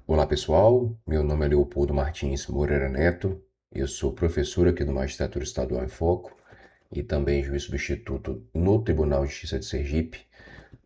Olá pessoal, meu nome é Leopoldo Martins Moreira Neto, eu sou professor aqui do Magistratura Estadual em Foco e também juiz substituto no Tribunal de Justiça de Sergipe.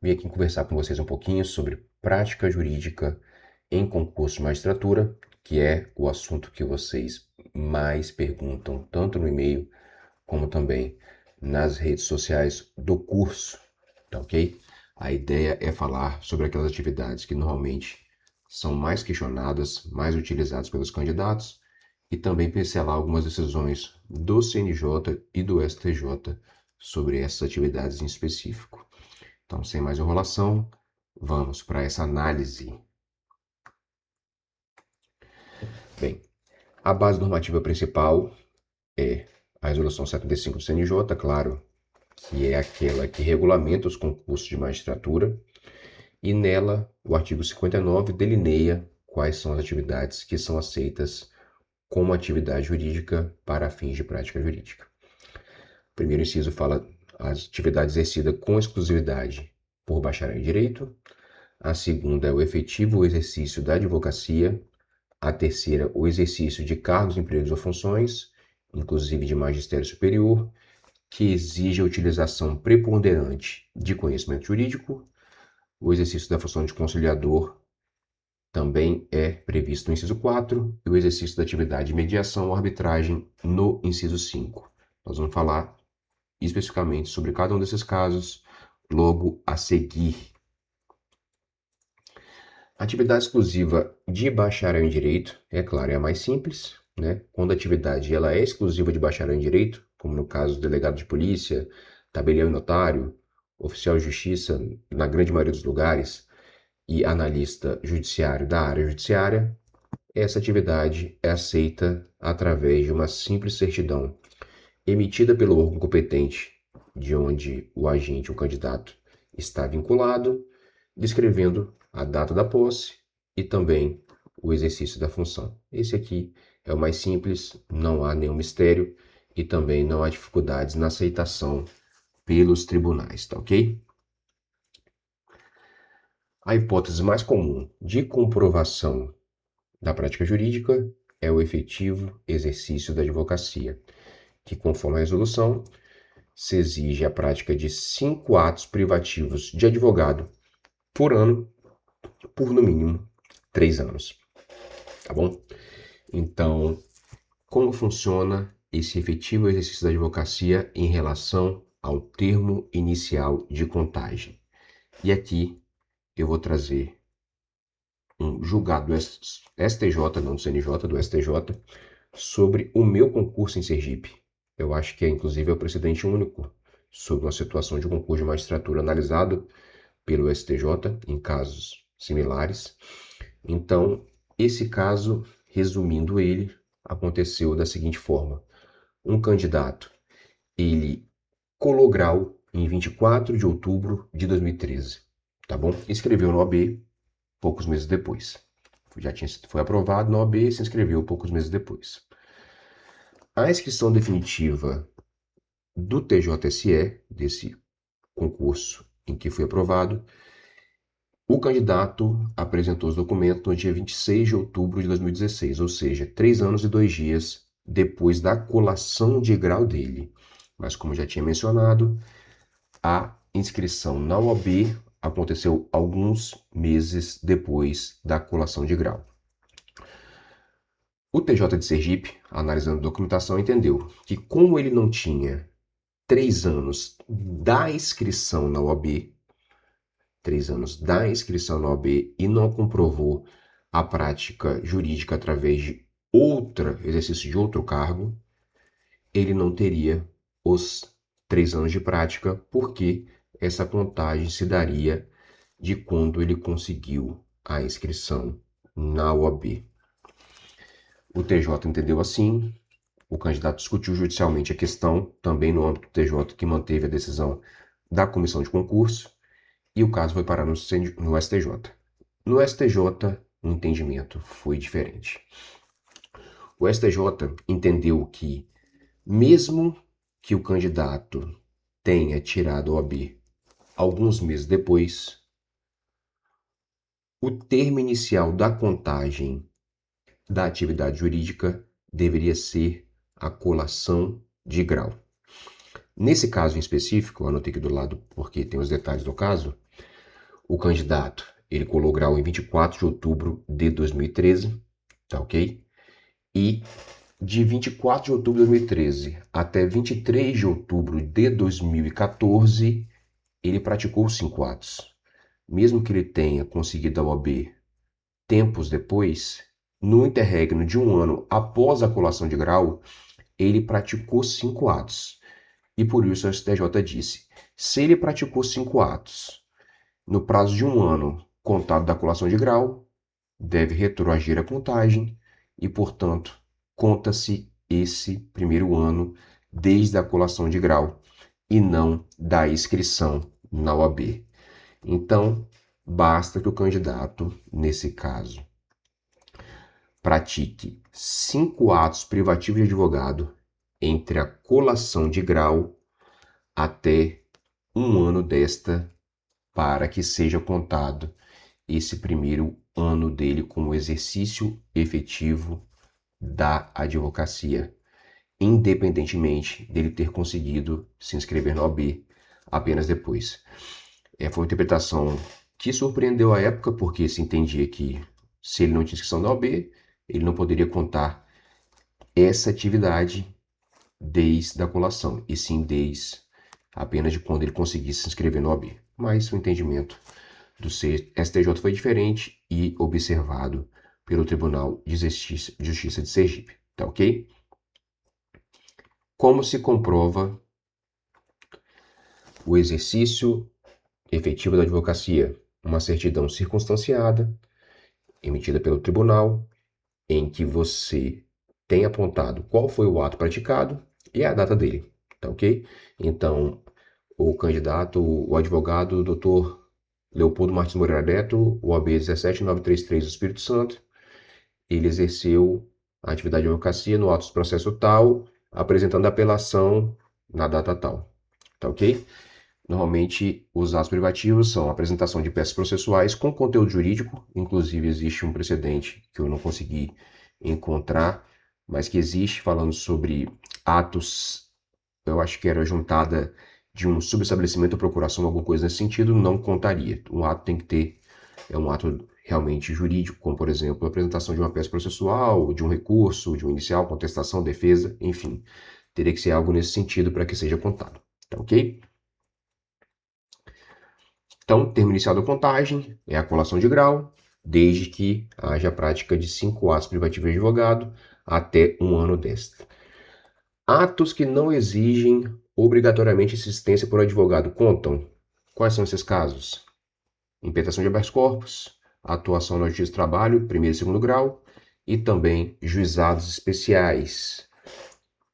Vim aqui conversar com vocês um pouquinho sobre prática jurídica em concurso de magistratura, que é o assunto que vocês mais perguntam, tanto no e-mail como também nas redes sociais do curso, tá ok? A ideia é falar sobre aquelas atividades que normalmente são mais questionadas, mais utilizadas pelos candidatos e também pincelar algumas decisões do CNJ e do STJ sobre essas atividades em específico. Então, sem mais enrolação, vamos para essa análise. Bem, a base normativa principal é a Resolução 75 do CNJ, claro, que é aquela que regulamenta os concursos de magistratura, e nela o artigo 59 delineia quais são as atividades que são aceitas como atividade jurídica para fins de prática jurídica. O primeiro inciso fala as atividades exercidas com exclusividade por bacharel em direito. A segunda é o efetivo exercício da advocacia. A terceira, o exercício de cargos, empregos ou funções, inclusive de magistério superior, que exige a utilização preponderante de conhecimento jurídico. O exercício da função de conciliador também é previsto no inciso 4 e o exercício da atividade de mediação ou arbitragem no inciso 5. Nós vamos falar especificamente sobre cada um desses casos logo a seguir. A atividade exclusiva de bacharel em direito, é claro, é a mais simples, né? Quando a atividade ela é exclusiva de bacharel em direito, como no caso do delegado de polícia, tabelião e notário, oficial de justiça, na grande maioria dos lugares, e analista judiciário da área judiciária, essa atividade é aceita através de uma simples certidão emitida pelo órgão competente de onde o agente, o candidato, está vinculado, descrevendo a data da posse e também o exercício da função. Esse aqui é o mais simples, não há nenhum mistério e também não há dificuldades na aceitação pelos tribunais, tá ok? A hipótese mais comum de comprovação da prática jurídica é o efetivo exercício da advocacia, que, conforme a resolução, se exige a prática de 5 atos privativos de advogado por ano, por no mínimo 3 anos, tá bom? Então, como funciona esse efetivo exercício da advocacia em relação ao termo inicial de contagem? E aqui eu vou trazer um julgado do STJ, não do CNJ, do STJ, sobre o meu concurso em Sergipe. Eu acho que inclusive é o precedente único sobre uma situação de concurso de magistratura analisado pelo STJ em casos similares. Então, esse caso, resumindo ele, aconteceu da seguinte forma: um candidato, ele colou grau em 24 de outubro de 2013, tá bom? Escreveu no OAB poucos meses depois. Foi aprovado na OAB e se inscreveu poucos meses depois. A inscrição definitiva do TJSE, desse concurso em que foi aprovado, o candidato apresentou os documentos no dia 26 de outubro de 2016, ou seja, 3 anos e 2 dias depois da colação de grau dele. Mas, como já tinha mencionado, a inscrição na OAB aconteceu alguns meses depois da colação de grau. O TJ de Sergipe, analisando a documentação, entendeu que, como ele não tinha 3 anos da inscrição na OAB, 3 anos da inscrição na OAB e não comprovou a prática jurídica através de exercício de outro cargo, ele não teria os 3 anos de prática, porque essa contagem se daria de quando ele conseguiu a inscrição na OAB. O TJ entendeu assim, o candidato discutiu judicialmente a questão, também no âmbito do TJ, que manteve a decisão da comissão de concurso, e o caso foi parar no STJ. No STJ, o entendimento foi diferente. O STJ entendeu que, mesmo que o candidato tenha tirado a OAB alguns meses depois, o termo inicial da contagem da atividade jurídica deveria ser a colação de grau. Nesse caso em específico, eu anotei aqui do lado porque tem os detalhes do caso, o candidato, ele colou grau em 24 de outubro de 2013, tá ok? E de 24 de outubro de 2013 até 23 de outubro de 2014, ele praticou 5 atos. Mesmo que ele tenha conseguido a OAB tempos depois, no interregno de um ano após a colação de grau, ele praticou 5 atos. E por isso a STJ disse, se ele praticou 5 atos no prazo de um ano contado da colação de grau, deve retroagir a contagem e, portanto, conta-se esse primeiro ano desde a colação de grau e não da inscrição na OAB. Então, basta que o candidato, nesse caso, pratique 5 atos privativos de advogado entre a colação de grau até um ano desta para que seja contado esse primeiro ano dele como exercício efetivo da advocacia, independentemente dele ter conseguido se inscrever na OAB apenas depois. Foi uma interpretação que surpreendeu a época, porque se entendia que se ele não tinha inscrição na OAB, ele não poderia contar essa atividade desde a colação, e sim desde apenas de quando ele conseguisse se inscrever na OAB. Mas o entendimento do STJ foi diferente e observado pelo Tribunal de Justiça de Sergipe, tá ok? Como se comprova o exercício efetivo da advocacia? Uma certidão circunstanciada, emitida pelo tribunal, em que você tem apontado qual foi o ato praticado e a data dele, tá ok? Então, o candidato, o advogado, Dr. Leopoldo Martins Moreira Neto, OAB 17933 do Espírito Santo, ele exerceu a atividade de advocacia no ato de processo tal, apresentando apelação na data tal, tá ok? Normalmente, os atos privativos são a apresentação de peças processuais com conteúdo jurídico, inclusive existe um precedente que eu não consegui encontrar, mas que existe falando sobre atos, eu acho que era juntada de um subestabelecimento ou procuração, alguma coisa nesse sentido, não contaria. Um ato tem que ter, um ato realmente jurídico, como por exemplo a apresentação de uma peça processual, de um recurso, de um inicial, contestação, defesa, enfim. Teria que ser algo nesse sentido para que seja contado, tá ok? Então, termo inicial da contagem é a colação de grau, desde que haja prática de 5 atos privativos de advogado até um ano desta. Atos que não exigem obrigatoriamente assistência por advogado contam? Quais são esses casos? Impetração de habeas corpus, atuação na Justiça do Trabalho, primeiro e segundo grau, e também juizados especiais.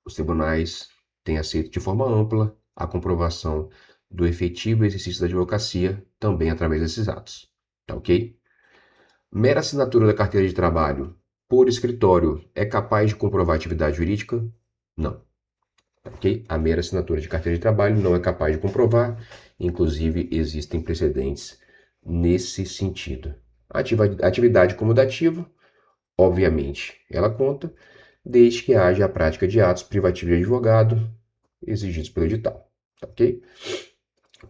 Os tribunais têm aceito de forma ampla a comprovação do efetivo exercício da advocacia também através desses atos. Tá ok? Mera assinatura da carteira de trabalho por escritório é capaz de comprovar atividade jurídica? Não. Tá ok? A mera assinatura de carteira de trabalho não é capaz de comprovar, inclusive existem precedentes nesse sentido. Atividade comodativa, obviamente, ela conta, desde que haja a prática de atos privativos de advogado exigidos pelo edital, tá ok?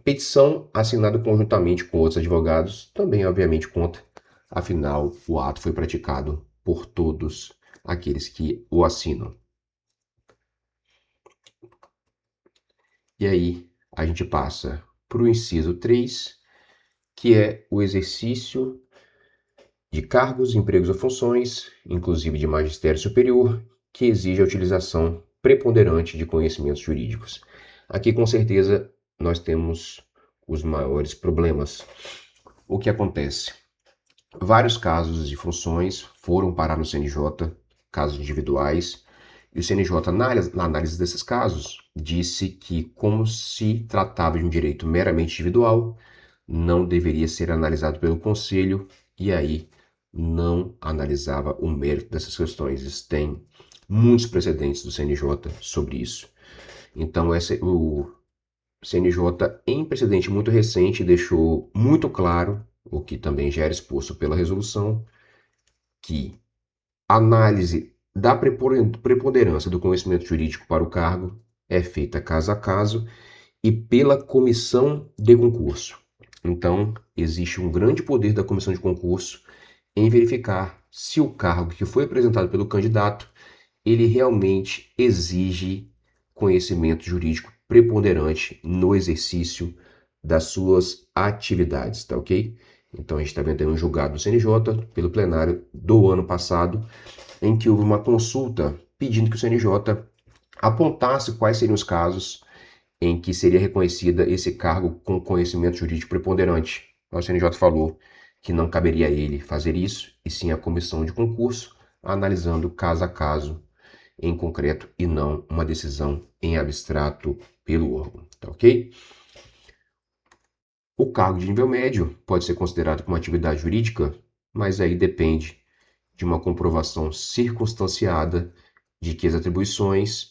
Petição assinada conjuntamente com outros advogados também, obviamente, conta, afinal, o ato foi praticado por todos aqueles que o assinam. E aí, a gente passa para o inciso 3, que é o exercício de cargos, empregos ou funções, inclusive de magistério superior, que exige a utilização preponderante de conhecimentos jurídicos. Aqui, com certeza, nós temos os maiores problemas. O que acontece? Vários casos de funções foram parar no CNJ, casos individuais, e o CNJ, na análise desses casos, disse que, como se tratava de um direito meramente individual, não deveria ser analisado pelo Conselho, e aí não analisava o mérito dessas questões. Tem muitos precedentes do CNJ sobre isso. Então, o CNJ, em precedente muito recente, deixou muito claro o que também já era exposto pela resolução, que análise da preponderância do conhecimento jurídico para o cargo é feita caso a caso e pela comissão de concurso. Então, existe um grande poder da comissão de concurso em verificar se o cargo que foi apresentado pelo candidato ele realmente exige conhecimento jurídico preponderante no exercício das suas atividades, tá ok? Então a gente está vendo aí um julgado do CNJ pelo plenário do ano passado, em que houve uma consulta pedindo que o CNJ apontasse quais seriam os casos em que seria reconhecida esse cargo com conhecimento jurídico preponderante. O CNJ falou que não caberia a ele fazer isso, e sim a comissão de concurso, analisando caso a caso em concreto e não uma decisão em abstrato pelo órgão, tá ok? O cargo de nível médio pode ser considerado como atividade jurídica, mas aí depende de uma comprovação circunstanciada de que as atribuições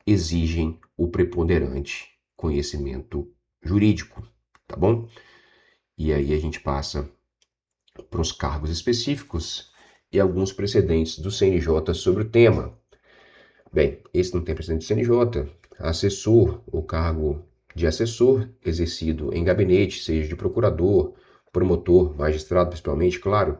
exigem o preponderante conhecimento jurídico, tá bom? E aí a gente passa para os cargos específicos e alguns precedentes do CNJ sobre o tema. Bem, esse não tem precedente do CNJ. Assessor, o cargo de assessor exercido em gabinete, seja de procurador, promotor, magistrado principalmente, claro,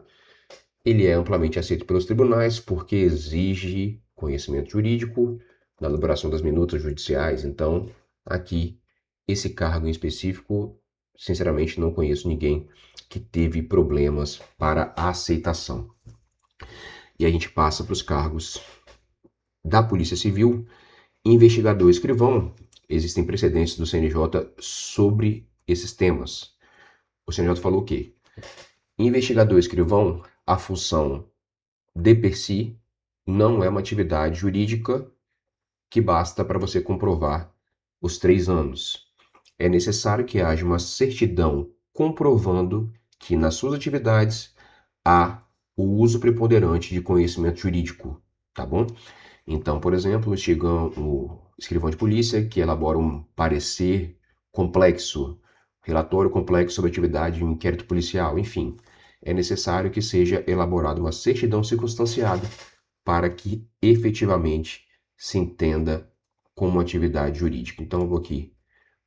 ele é amplamente aceito pelos tribunais porque exige conhecimento jurídico na elaboração das minutas judiciais. Então, aqui, esse cargo em específico, sinceramente, não conheço ninguém que teve problemas para a aceitação. E a gente passa para os cargos da Polícia Civil, investigador e escrivão. Existem precedentes do CNJ sobre esses temas. O CNJ falou que investigador e escrivão, a função de per si não é uma atividade jurídica que basta para você comprovar os 3 anos. É necessário que haja uma certidão comprovando que nas suas atividades há o uso preponderante de conhecimento jurídico, tá bom? Então, por exemplo, o escrivão de polícia que elabora um parecer complexo, relatório complexo sobre atividade de um inquérito policial, enfim, é necessário que seja elaborada uma certidão circunstanciada para que efetivamente se entenda como atividade jurídica. Então, eu vou aqui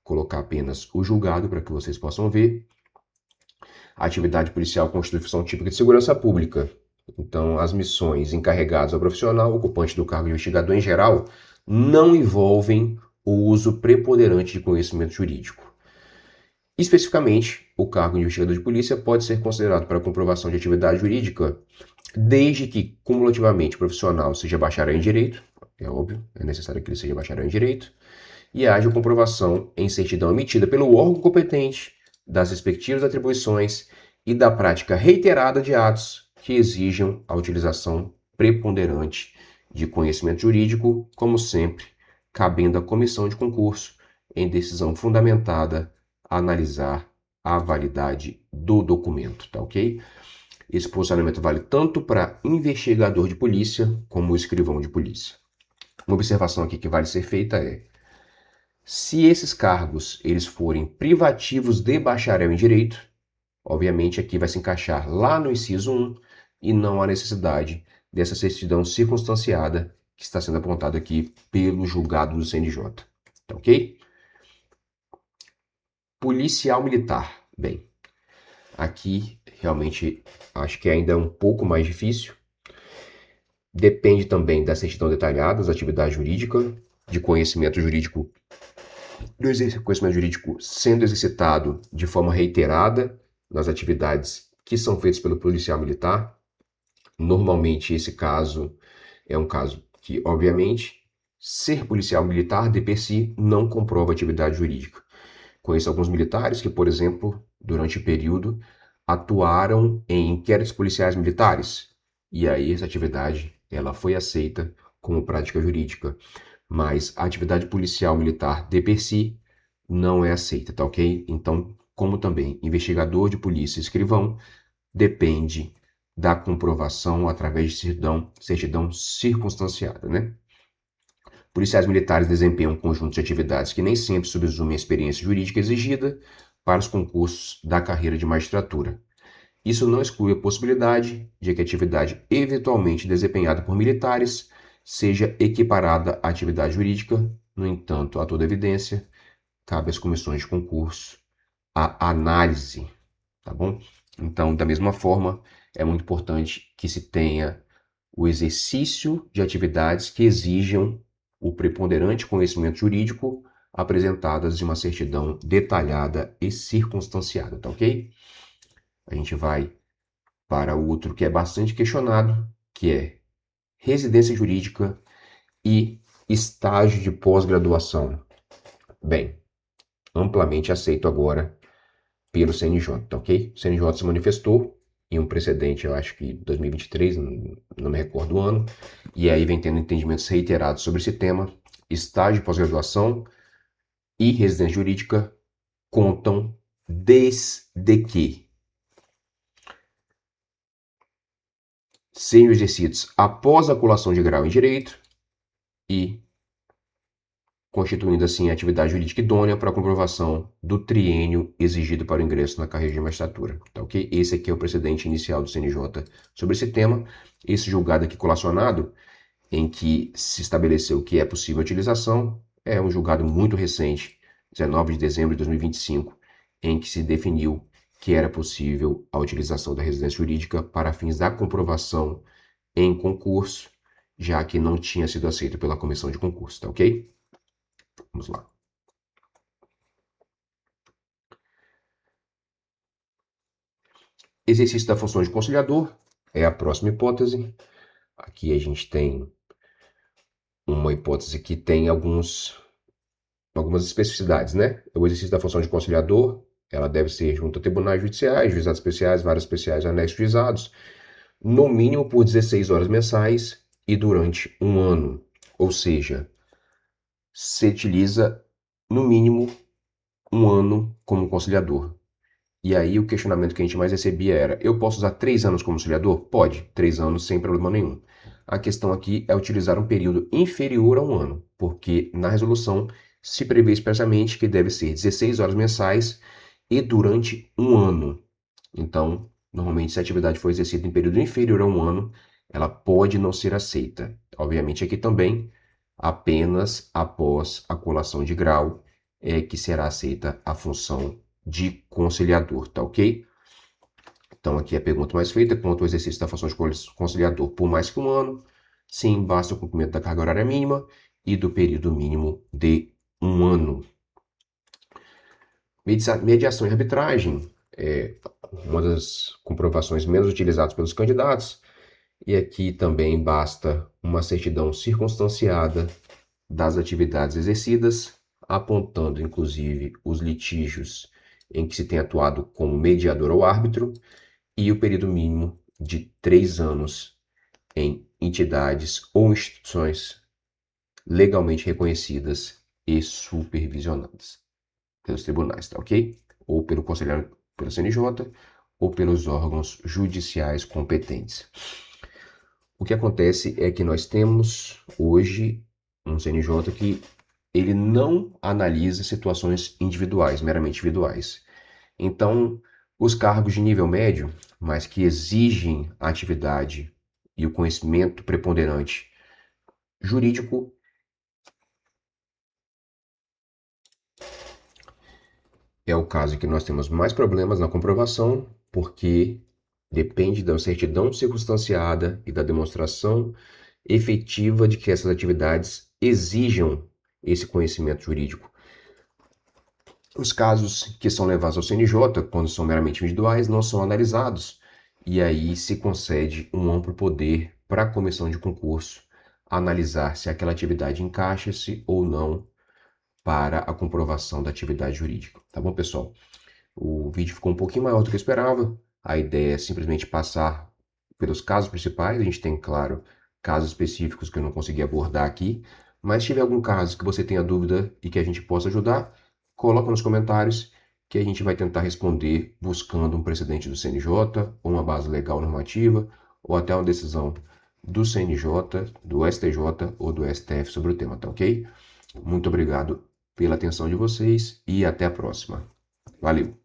colocar apenas o julgado para que vocês possam ver. A atividade policial constitui função típica de segurança pública. Então, as missões encarregadas ao profissional, ocupante do cargo de investigador em geral, não envolvem o uso preponderante de conhecimento jurídico. Especificamente, o cargo de investigador de polícia pode ser considerado para comprovação de atividade jurídica desde que, cumulativamente, o profissional seja bacharel em direito, é óbvio, é necessário que ele seja bacharel em direito, e haja comprovação em certidão emitida pelo órgão competente das respectivas atribuições e da prática reiterada de atos que exijam a utilização preponderante de conhecimento jurídico, como sempre, cabendo à comissão de concurso, em decisão fundamentada, analisar a validade do documento, tá ok? Esse posicionamento vale tanto para investigador de polícia como escrivão de polícia. Uma observação aqui que vale ser feita é: se esses cargos eles forem privativos de bacharel em direito, obviamente aqui vai se encaixar lá no inciso 1 e não há necessidade dessa certidão circunstanciada que está sendo apontada aqui pelo julgado do CNJ. Tá ok? Policial militar. Bem, aqui realmente acho que ainda é um pouco mais difícil. Depende também da certidão detalhada, das atividades jurídicas, de conhecimento jurídico, do conhecimento jurídico sendo exercitado de forma reiterada nas atividades que são feitas pelo policial militar. Normalmente esse caso é um caso que, obviamente, ser policial militar de per si não comprova atividade jurídica. Conheço alguns militares que, por exemplo, durante o período, atuaram em inquéritos policiais militares. E aí essa atividade ela foi aceita como prática jurídica. Mas a atividade policial militar de per si não é aceita, tá ok? Então, como também investigador de polícia e escrivão, depende da comprovação através de certidão circunstanciada, né? Policiais militares desempenham um conjunto de atividades que nem sempre subsumem a experiência jurídica exigida para os concursos da carreira de magistratura. Isso não exclui a possibilidade de que a atividade eventualmente desempenhada por militares seja equiparada à atividade jurídica. No entanto, a toda evidência, cabe às comissões de concurso a análise, tá bom? Então, da mesma forma, é muito importante que se tenha o exercício de atividades que exijam o preponderante conhecimento jurídico apresentadas em uma certidão detalhada e circunstanciada, tá ok? A gente vai para o outro que é bastante questionado, que é residência jurídica e estágio de pós-graduação. Bem, amplamente aceito agora pelo CNJ, tá ok? O CNJ se manifestou em um precedente, eu acho que 2023, não me recordo o ano, e aí vem tendo entendimentos reiterados sobre esse tema. Estágio de pós-graduação e residência jurídica contam desde que sejam exercidos após a colação de grau em direito e constituindo assim a atividade jurídica idônea para a comprovação do triênio exigido para o ingresso na carreira de magistratura. Tá ok? Esse aqui é o precedente inicial do CNJ sobre esse tema. Esse julgado aqui colacionado, em que se estabeleceu que é possível a utilização, é um julgado muito recente, 19 de dezembro de 2025, em que se definiu que era possível a utilização da residência jurídica para fins da comprovação em concurso, já que não tinha sido aceito pela comissão de concurso, tá ok? Vamos lá. Exercício da função de conciliador é a próxima hipótese. Aqui a gente tem uma hipótese que tem algumas especificidades, né? O exercício da função de conciliador, ela deve ser junto a tribunais judiciais, juizados especiais, varas especiais, anexos juizados, no mínimo por 16 horas mensais e durante um ano. Ou seja, se utiliza no mínimo um ano como conciliador. E aí o questionamento que a gente mais recebia era: eu posso usar 3 anos como conciliador? Pode, 3 anos sem problema nenhum. A questão aqui é utilizar um período inferior a um ano, porque na resolução se prevê expressamente que deve ser 16 horas mensais e durante um ano. Então, normalmente, se a atividade for exercida em período inferior a um ano, ela pode não ser aceita. Obviamente, aqui também, apenas após a colação de grau é que será aceita a função de conciliador, tá ok? Então, aqui a pergunta mais feita: quanto ao exercício da função de conciliador por mais que um ano? Sim, basta o cumprimento da carga horária mínima e do período mínimo de um ano. Mediação e arbitragem é uma das comprovações menos utilizadas pelos candidatos, e aqui também basta uma certidão circunstanciada das atividades exercidas, apontando inclusive os litígios em que se tem atuado como mediador ou árbitro, e o período mínimo de 3 anos em entidades ou instituições legalmente reconhecidas e supervisionadas pelos tribunais, tá ok? Ou pelo conselheiro, pelo CNJ, ou pelos órgãos judiciais competentes. O que acontece é que nós temos hoje um CNJ que ele não analisa situações individuais, meramente individuais. Então, os cargos de nível médio, mas que exigem a atividade e o conhecimento preponderante jurídico, é o caso em que nós temos mais problemas na comprovação, porque depende da certidão circunstanciada e da demonstração efetiva de que essas atividades exijam esse conhecimento jurídico. Os casos que são levados ao CNJ, quando são meramente individuais, não são analisados, e aí se concede um amplo poder para a comissão de concurso analisar se aquela atividade encaixa-se ou não para a comprovação da atividade jurídica. Tá bom, pessoal? O vídeo ficou um pouquinho maior do que eu esperava. A ideia é simplesmente passar pelos casos principais. A gente tem, claro, casos específicos que eu não consegui abordar aqui. Mas se tiver algum caso que você tenha dúvida e que a gente possa ajudar, coloca nos comentários que a gente vai tentar responder buscando um precedente do CNJ, ou uma base legal normativa, ou até uma decisão do CNJ, do STJ ou do STF sobre o tema, tá ok? Muito obrigado pela atenção de vocês e até a próxima. Valeu!